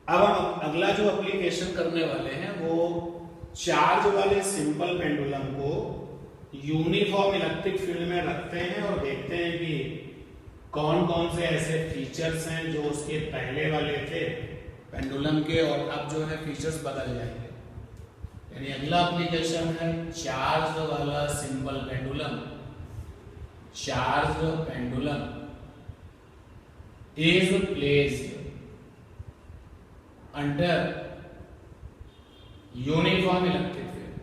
अब हम अगला जो एप्लीकेशन करने वाले हैं वो चार्ज वाले सिंपल पेंडुलम को यूनिफॉर्म इलेक्ट्रिक फील्ड में रखते हैं और देखते हैं कि कौन कौन से ऐसे फीचर्स हैं जो उसके पहले वाले थे पेंडुलम के और अब जो है फीचर्स बदल जाएंगे। यानी अगला एप्लीकेशन है चार्ज वाला simple pendulum. Charge pendulum is placed under uniform electric field,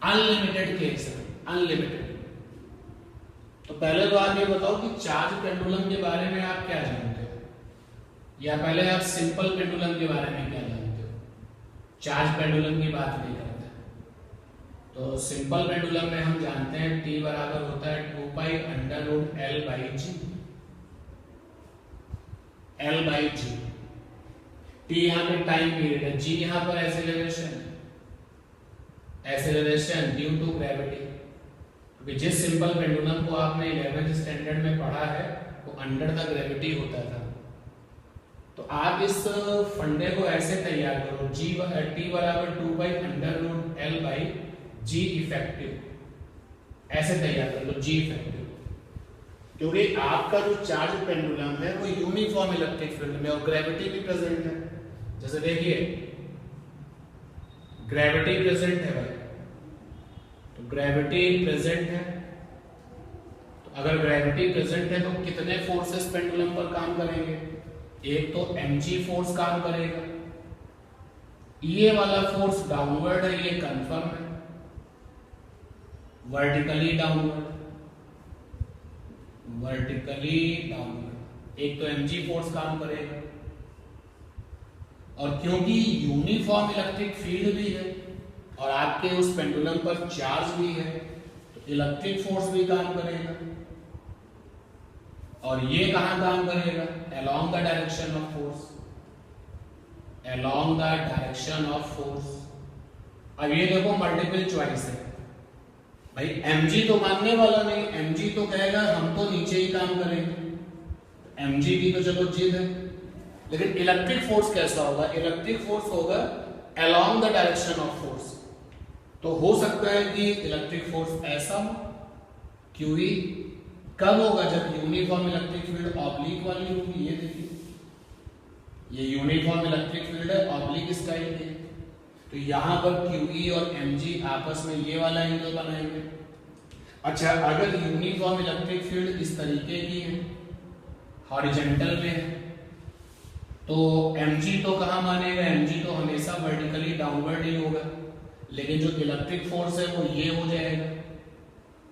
unlimited case है, अनलिमिटेड। तो पहले तो आप ये बताओ कि चार्ज पेंडुलम के बारे में आप क्या जानते हो, या पहले आप सिंपल पेंडुलम के बारे में क्या जानते हो। चार्ज पेंडुलम की बात नहीं करते। तो सिंपल पेंडुलम में हम जानते हैं T बराबर होता है 2 pi under root L by g. L by g, T यहाँ पे टाइम पीरियड है, G यहाँ पर acceleration, acceleration due to gravity. क्योंकि जिस सिंपल पेंडुलम को आपने 11th स्टैंडर्ड में पढ़ा है वो अंडर द ग्रेविटी होता था। तो आप इस फंडे को ऐसे तैयार करो, T बराबर 2 pi under root L by g effective, ऐसे तैयार कर लो जी इफेक्टिव। क्योंकि आपका जो चार्ज पेंडुलम है वो यूनिफॉर्म इलेक्ट्रिक फील्ड में और ग्रेविटी भी प्रेजेंट है। जैसे देखिए ग्रेविटी प्रेजेंट है भाई, तो ग्रेविटी प्रेजेंट है, तो अगर ग्रेविटी प्रेजेंट है तो कितने फोर्सेस पेंडुलम पर काम करेंगे। एक तो mg फोर्स काम करेगा, ये वाला फोर्स डाउनवर्ड है, ये कंफर्म है, वर्टिकली डाउनवर्ड, वर्टिकली डाउनवर्ड, एक तो mg फोर्स काम करेगा। और क्योंकि यूनिफॉर्म इलेक्ट्रिक फील्ड भी है और आपके उस पेंडुलम पर चार्ज भी है तो इलेक्ट्रिक फोर्स भी काम करेगा। और ये कहां काम करेगा, along the direction of force, along the direction of force। अब ये देखो मल्टीपल चॉइस है भाई, mg तो मानने वाला नहीं, mg तो कहेगा हम तो नीचे ही काम करेंगे, mg की तो चलो जिद है। लेकिन इलेक्ट्रिक फोर्स कैसा होगा, इलेक्ट्रिक फोर्स होगा along the direction of force। तो हो सकता है कि इलेक्ट्रिक फोर्स ऐसा हो, QE कब होगा, जब यूनिफॉर्म इलेक्ट्रिक फील्ड ऑब्लिक वाली होगी। ये देखिए ये यूनिफॉर्म इलेक्ट्रिक फील्ड है, ऑब्लिक स्टाइल की। तो यहां पर QE और mg आपस में ये वाला एंगल बनाएंगे। अच्छा, अगर यूनिफॉर्म इलेक्ट्रिक फील्ड इस तरीके की है, हॉरिजॉन्टल में है, तो mg तो कहां मानेगा, mg तो हमेशा वर्टिकली डाउनवर्ड ही होगा। लेकिन जो इलेक्ट्रिक फोर्स है वो ये हो जाएगा।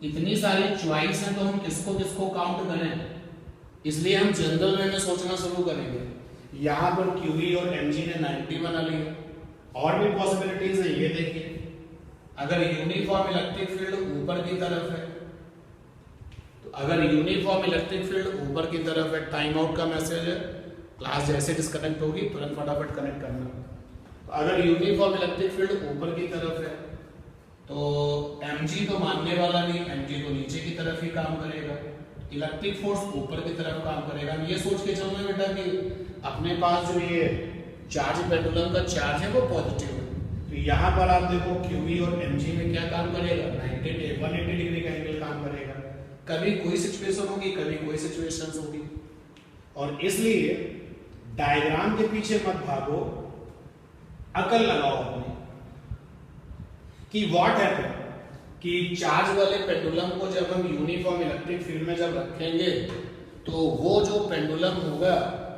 इतनी सारी चॉइस है तो हम किसको किसको काउंट करें, इसलिए हम जनरल वे में सोचना शुरू करेंगे। यहां पर QE और mg ने 90 बना लिया। और भी पॉसिबिलिटीज है, ये देखिए अगर यूनिफॉर्म इलेक्ट्रिक फील्ड ऊपर की तरफ है, तो अगर यूनिफॉर्म इलेक्ट्रिक फील्ड ऊपर की तरफ है, टाइम आउट का मैसेज है, क्लास जैसे डिस्कनेक्ट होगी तुरंत फटाफट कनेक्ट करना। तो अगर यूनिफॉर्म इलेक्ट्रिक फील्ड ऊपर की तरफ है तो mg तो मानने वाला नहीं, mg तो नीचे की तरफ ही काम करेगा, इलेक्ट्रिक फोर्स ऊपर की तरफ काम करेगा। ये सोच के चलना बेटा कि अपने पास जो ये चार्ज पेंडुलम का चार्ज है वो पॉजिटिव है, तो यहाँ पर आप देखो QE और mg में क्या काम करेगा, 180 डिग्री का एंगल काम करेगा। कभी कोई सिचुएशन होगी, कभी कोई सिचुएशन होगी। और इसलिए डायग्राम के पीछे मत भागो, अकल लगाओ अपनी कि व्हाट हैपन कि चार्ज वाले पेंडुलम को जब हम यूनिफॉर्म इलेक्ट्रिक फील्ड में जब रखेंगे तो वो जो पेंडुलम होगा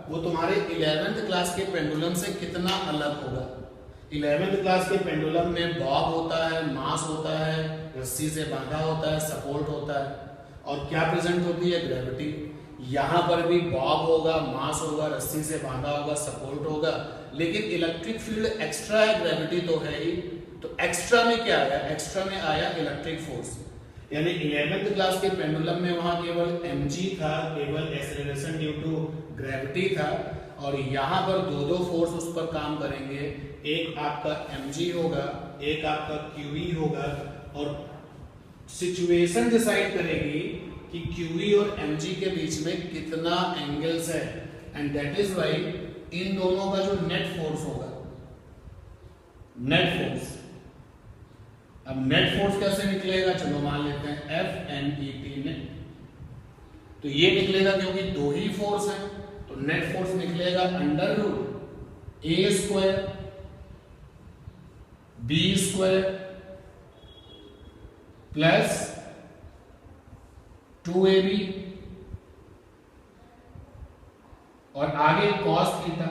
वो तुम्हारे 11th क्लास के पेंडुलम से कितना अलग होगा। 11th क्लास के पेंडुलम में बॉब होता है, मास होता है, रस्सी से बांधा होता है, सपोर्ट होता है, और क्या प्रेजेंट होती है, ग्रेविटी। यहाँ पर भी बॉब होगा, मास होगा, रस्सी से बांधा होगा, सपोर्ट होगा, लेकिन इलेक्ट्रिक फील्ड एक्स्ट्रा है, ग्रेविटी तो है ही। तो एक्स्ट्रा में क्या आया, एक्स्ट्रा में आया इलेक्ट्रिक फोर्स। यानी 11th क्लास के पेंडुलम में वहां केवल mg था, केवल एक्सेलरेशन ड्यू टू ग्रेविटी था, और यहाँ पर दो फोर्स उस पर काम करेंगे, एक आपका mg होगा, एक आपका QE होगा, और सिचुएशन डिसाइड करेगी कि QE और mg के बीच में कितना एंगल्स है, एंड दैट इज वाई इन दोनों का जो नेट फोर्स होगा, नेट फोर्स, अब नेट फोर्स कैसे निकलेगा, चलो मान लेते हैं FNET नेट, तो ये निकलेगा क्योंकि दो ही फोर्स है, तो नेट फोर्स निकलेगा under root A square B square plus 2AB और आगे cos थीटा।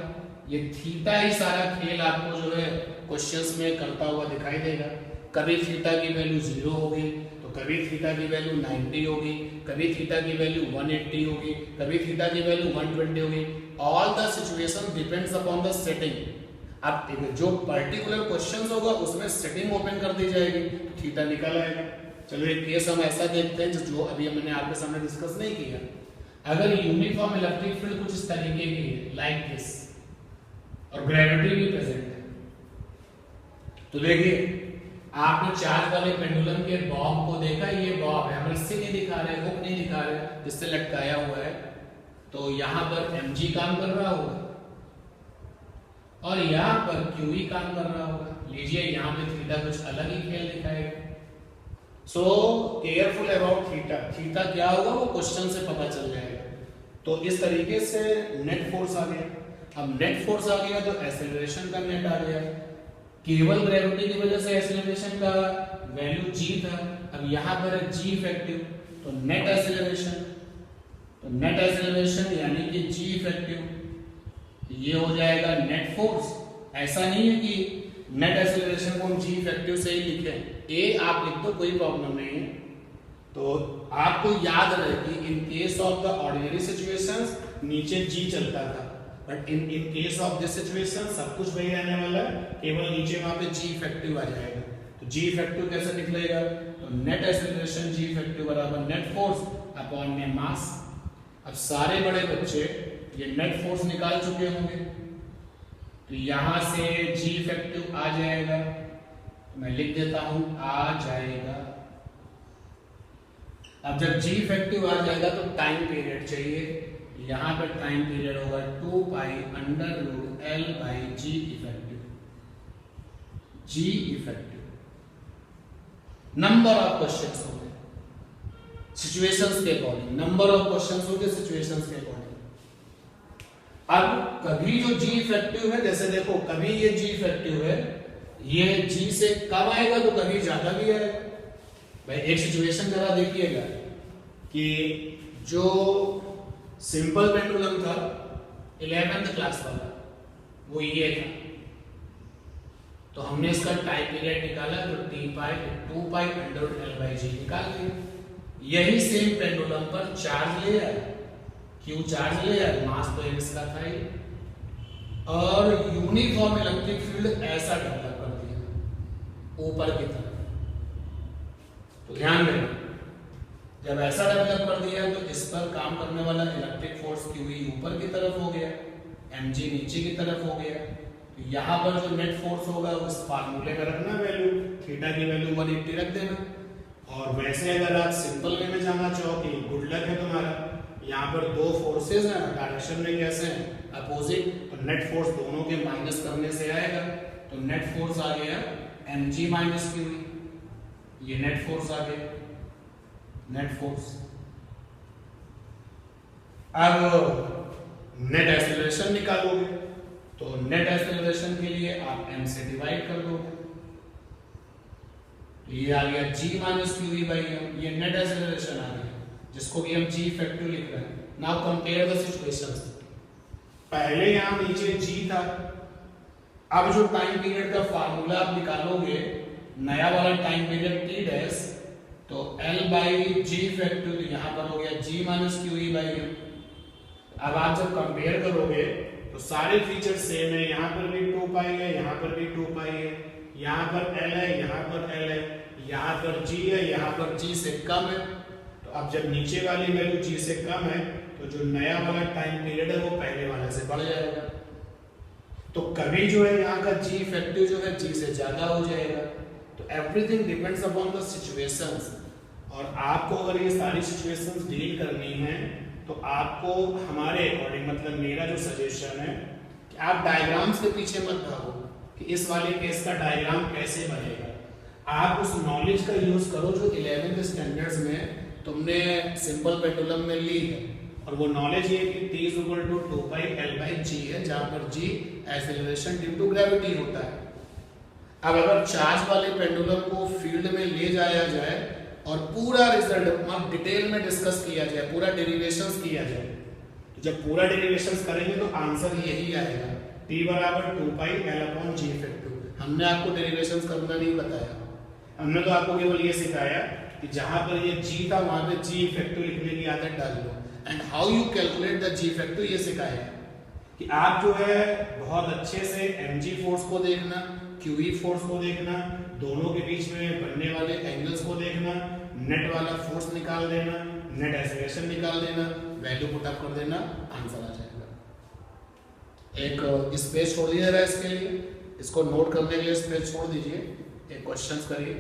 ये थीटा ही सारा खेल आपको जो है क्वेश्चंस में करता हुआ दिखाई देगा। कभी थीटा की वैल्यू 0 होगी, तो कभी थीटा की वैल्यू 90 होगी, कभी थीटा की वैल्यू 180 होगी, कभी थीटा की वैल्यू 120 होगी। All the situation depends upon the setting. अब जो पर्टिकुलर क्वेश्चंस होगा उसमें सेटिंग ओपन कर दी जाएगी, तो थीटा निकल आएगा। चलो एक केस हम ऐसा देखते हैं जो अभी मैंने आपके सामने डिस्कस नहीं किया। अगर यूनिफॉर्म इलेक्ट्रिक फील्ड कुछ इस तरीके की है लाइक दिस और ग्रेविटी भी प्रेजेंट है, तो देखिए आपने चार्ज वाले पेंडुलम के बॉब को देखा, ये बॉब है, हम रस्सी नहीं दिखा रहे, हुक नहीं दिखा रहे, जिससे लटकाया हुआ है, तो यहां पर mg काम कर रहा होगा और यहां पर qe काम कर रहा होगा। लीजिए यहां पे थीटा कुछ अलग ही खेल दिखाएगा। So careful about theta, theta क्या होगा वो क्वेश्चन से पता चल जाएगा। तो इस तरीके से नेट फोर्स आ गया। अब नेट फोर्स आ गया तो एक्सेलरेशन का नेट आ गया। केवल ग्रेविटी की वजह से एक्सेलरेशन का वैल्यू g था, अब यहां पर है g इफेक्टिव, तो नेट एक्सेलरेशन, तो नेट एक्सेलरेशन यानी कि g इफेक्टिव ये हो जाएगा नेट फोर्स। ऐसा नहीं है कि नेट एक्सेलरेशन को हम g इफेक्टिव से ही लिखें, a आप लिख दो कोई प्रॉब्लम नहीं है। तो आपको याद रहे कि in case of the ordinary situations नीचे g चलता था, but in case of this situation सब कुछ वही रहने वाला है, केवल नीचे वहां पे g इफेक्टिव आ जाएगा। तो g इफेक्टिव कैसे निकलेगा, तो नेट एक्सेलरेशन g इफेक्टिव बराबर नेट फोर्स अपॉन में मास। अब सारे बड़े बच्चे ये नेट फोर्स निकाल चुके होंगे, तो यहां से g इफेक्टिव आ जाएगा, मैं लिख देता हूं आ जाएगा। अब जब g इफेक्टिव आ जाएगा तो टाइम पीरियड चाहिए, यहां पर टाइम पीरियड होगा 2 pi under root L by g effective. g effective number of questions होंगे सिचुएशंस के अकॉर्डिंग, नंबर ऑफ क्वेश्चंस होंगे सिचुएशंस के अकॉर्डिंग। अब कभी जो g इफेक्टिव है, जैसे देखो कभी ये g इफेक्टिव है, ये g से कम आएगा तो कभी ज्यादा भी आएगा। भाई एक सिचुएशन जरा देखिएगा कि जो सिंपल पेंडुलम था 11th क्लास वाला वो ये था, तो हमने इसका टाइम पीरियड निकाला तो 2 pi under root L by g निकाल लिया। यही सेम पेंडुलम पर चार्ज ले आया, क्यू चार्ज ले आया, मास तो इसका था ही, और यूनिफॉर्म इलेक्ट्रिक फील्ड ऐसा डेवलप कर दिया ऊपर की तरफ। तो ध्यान देना, जब ऐसा डेवलप कर दिया तो इस पर काम करने वाला इलेक्ट्रिक फोर्स QE ऊपर की तरफ हो गया, mg नीचे की तरफ हो गया। तो यहाँ पर जो नेट फोर्स होगा उस फार्मूले में रखना वैल्यू, थीटा की वैल्यू 180 रख देना। और वैसे अगर आप सिंपल वे में जाना चाहो कि गुड लक है तुम्हारा, यहाँ पर दो फोर्सेस हैं, डायरेक्शन में कैसे हैं अपोजिट, तो नेट फोर्स दोनों के माइनस करने से आएगा। तो नेट फोर्स आ गया mg माइनस QE, ये नेट फोर्स आ गया, नेट फोर्स। अब नेट एक्सेलरेशन निकालोगे तो नेट एक्सेलरेशन के लिए आप m से डिवाइड कर दोगे, तो ये आ गया g minus QE by m, ये नेट एक्सेलरेशन आ गया जिसको कि हम g इफेक्टिव लिख रहे हैं। Now compare the situations. पहले यहां नीचे g था, अब जो टाइम पीरियड का फार्मूला आप निकालोगे, नया वाला टाइम पीरियड t डैश, तो L बाई g इफेक्टिव, तो यहां पर हो गया g minus QE by m। अब आप जब कंपेयर करोगे तो सारे फीचर सेम है, यहां पर भी 2 पाई है, यहां पर भी 2 पाई है, यहां पर L है, यहां पर L है, यहां पर g है, यहां पर g से कम है। तो अब जब नीचे वाली वैल्यू g से कम है तो जो नया वाला टाइम पीरियड है वो पहले वाले से बढ़ जाएगा। तो कभी जो है यहाँ का g इफेक्टिव जो है g से ज्यादा हो जाएगा। तो everything depends upon the situations, और आपको अगर ये सारी सिचुएशंस डील करनी है तो तो आपको हमारे अकॉर्डिंग, मतलब मेरा जो सजेशन है कि आप डायग्राम्स के पीछे मत भागो कि इस वाले केस का डायग्राम कैसे बनेगा। आप उस नॉलेज का यूज करो जो 11th स्टैंडर्ड्स में तुमने सिंपल पेंडुलम में ली है, और वो नॉलेज ये कि T = 2πL/g है, जहां पर g acceleration due to gravity होता है। अब अगर चार्ज वाले पेंडुलम को फील्ड में ले जाया जाए और पूरा रिजल्ट डिटेल में डिस्कस किया जाए, पूरा डेरिवेशंस किया जाए, तो जब पूरा डेरिवेशंस करेंगे तो आंसर यही आएगा, T = 2πL/g⁵2। हमने आपको डेरिवेशंस करना नहीं बताया, हमने तो आपको केवल ये सिखाया कि जहां पर ये g था वहां पे g⁵2 लिखने की आदत डाल लो, and how you calculate the g⁵2 ये सिखाया कि आप जो है बहुत अच्छे से mg फोर्स को देखना, QE फोर्स को देखना, दोनों के बीच में बनने वाले एंगल्स को देखना, नेट वाला फोर्स निकाल देना, नेट एक्सेलरेशन निकाल देना, वैल्यू पुट अप कर देना, आंसर आ जाएगा। एक स्पेस छोड़ दिया है इसके लिए, इसको नोट करने के लिए स्पेस छोड़ दीजिए, एक क्वेश्चन करिए,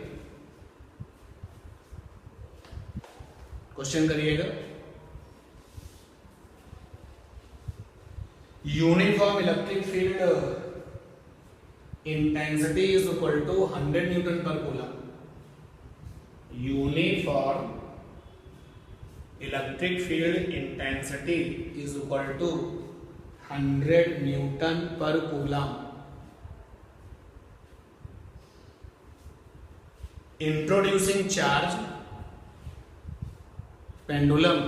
क्वेश्चन करिएगा। Uniform electric field intensity is equal to 100 newton per coulomb. Uniform electric field intensity is equal to 100 newton per coulomb. Introducing charge pendulum,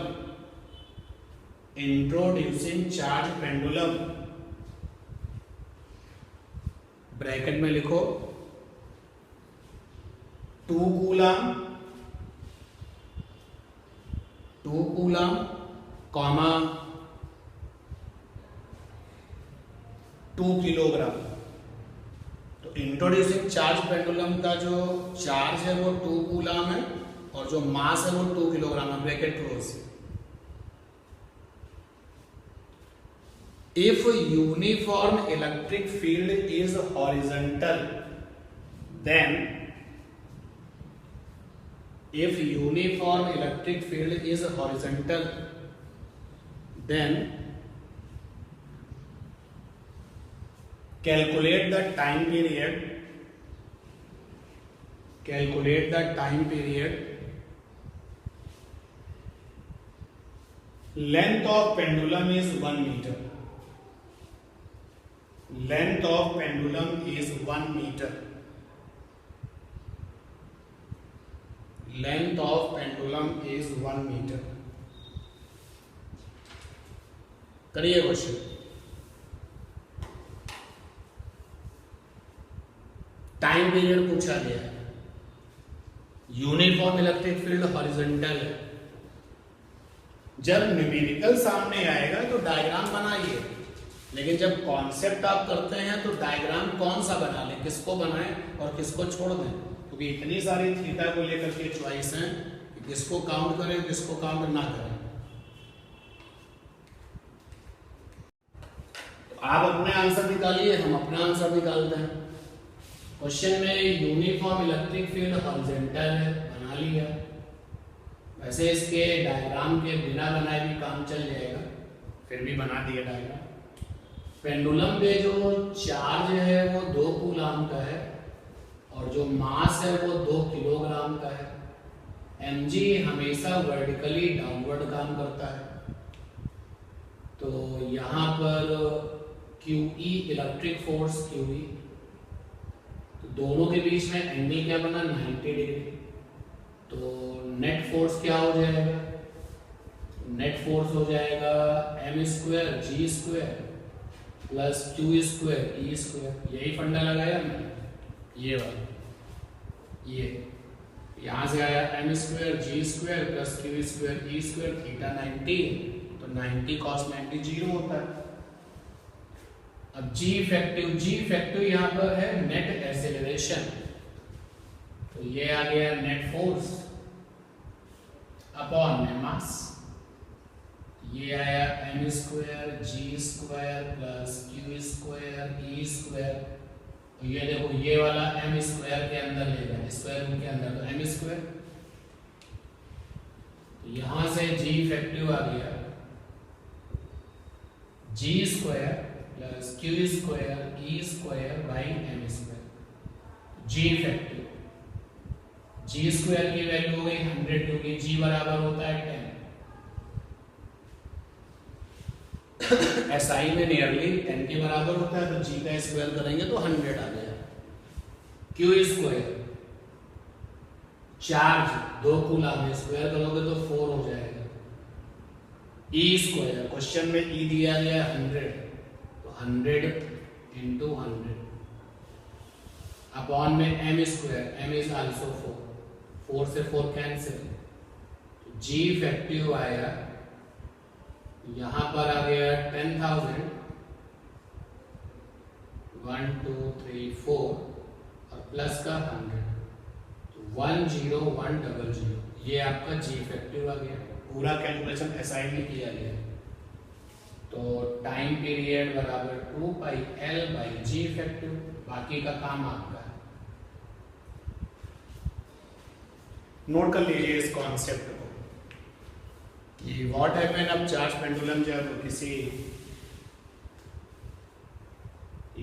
introducing charge pendulum, bracket में लिखो 2 कूलम कॉमा 2 किलोग्राम। तो introducing charge pendulum का जो charge है वो 2 coulomb है और जो मास है वो 2 किलोग्राम है, bracket close. If uniform electric field is horizontal, then if uniform electric field is horizontal, then calculate the time period. Calculate the time period. Length of pendulum is 1 meter. Length of pendulum is 1 meter. Length of pendulum is 1 meter. करिए question. Time period पूछा गया है, uniform electric field horizontal है। जब numerical सामने आएगा तो diagram बनाइए, लेकिन जब कॉन्सेप्ट आप करते हैं तो डायग्राम कौन सा बना लें, किसको बनाएं और किसको छोड़ दें, क्योंकि इतनी सारी थीटा को लेकर के चॉइस हैं कि किसको काउंट करें किसको काउंट ना करें। तो आप अपने आंसर निकालिए, हम अपना आंसर निकालते हैं। क्वेश्चन में यूनिफॉर्म इलेक्ट्रिक फील्ड हॉरिजॉन्टल है, बना लिया। वैसे इसके डायग्राम के बिना बनाए भी काम चल जाएगा, फिर भी बना दिया डायग्राम। पेंडुलम पे जो चार्ज है वो 2 कूलम का है और जो मास है वो 2 किलोग्राम का है। mg हमेशा वर्टिकली डाउनवर्ड काम करता है, तो यहाँ पर QE इलेक्ट्रिक फोर्स QE, तो दोनों के बीच में एंगल क्या बना 90 डिग्री। तो नेट फोर्स क्या हो जाएगा, नेट फोर्स हो जाएगा m²g² प्लस q² e²। यही फंडा लगाया हमने, ये वाला, ये यहां से आया m²g² plus q² e², theta 90, तो 90 cos 90 0 होता है। अब g इफेक्टिव यहाँ पर है नेट एक्सेलरेशन, तो ये आ गया नेट फोर्स अपॉन मास, ये आया m²g² प्लस q² e²। ये देखो ये वाला m² के अंदर लेगा, स्क्वायर रूट के अंदर, तो m²। तो यहां से g इफेक्टिव आ गया G square plus Q square E square by M square, G effective, G square की वैल्यू हो गई 100 क्योंकि जी बराबर होता है 10, एसआई में नियरली 10 के बराबर होता है, तो जी का स्क्वायर करेंगे तो 100 आ गया। Q square charge 2 coulomb, square करोगे तो 4 हो जाएगा। ई स्क्वायर क्वेश्चन में ई दिया गया 100, तो 100 इंटू 100 अपॉन में m square, m is also 4, 4 से 4 कैंसिल, तो जी इफेक्टिव आया यहां पर आ गया 10,000, 1 2 3 4 और प्लस का 100, तो 10100, ये आपका जी इफेक्टिव आ गया। पूरा कैलकुलेशन एसआई में किया गया, तो टाइम पीरियड बराबर 2 pi L by g effective, बाकी का काम आपका है। नोट कर लीजिए इस कॉन्सेप्ट को। ये व्हाट हैपेंड, अब चार्ज पेंडुलम जब किसी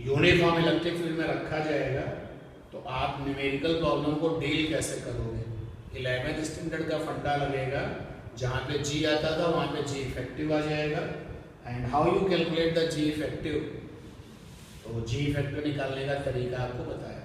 यूनिफॉर्म इलेक्ट्रिक फील्ड में रखा जाएगा तो आप न्यूमेरिकल प्रॉब्लम को डील कैसे करोगे। 11th स्टैंडर्ड का फंडा लगेगा, जहां पे जी आता था वहां पे जी इफेक्टिव आ जाएगा, and how you calculate the g effective, तो जी इफेक्टिव निकालने का तरीका आपको बताया।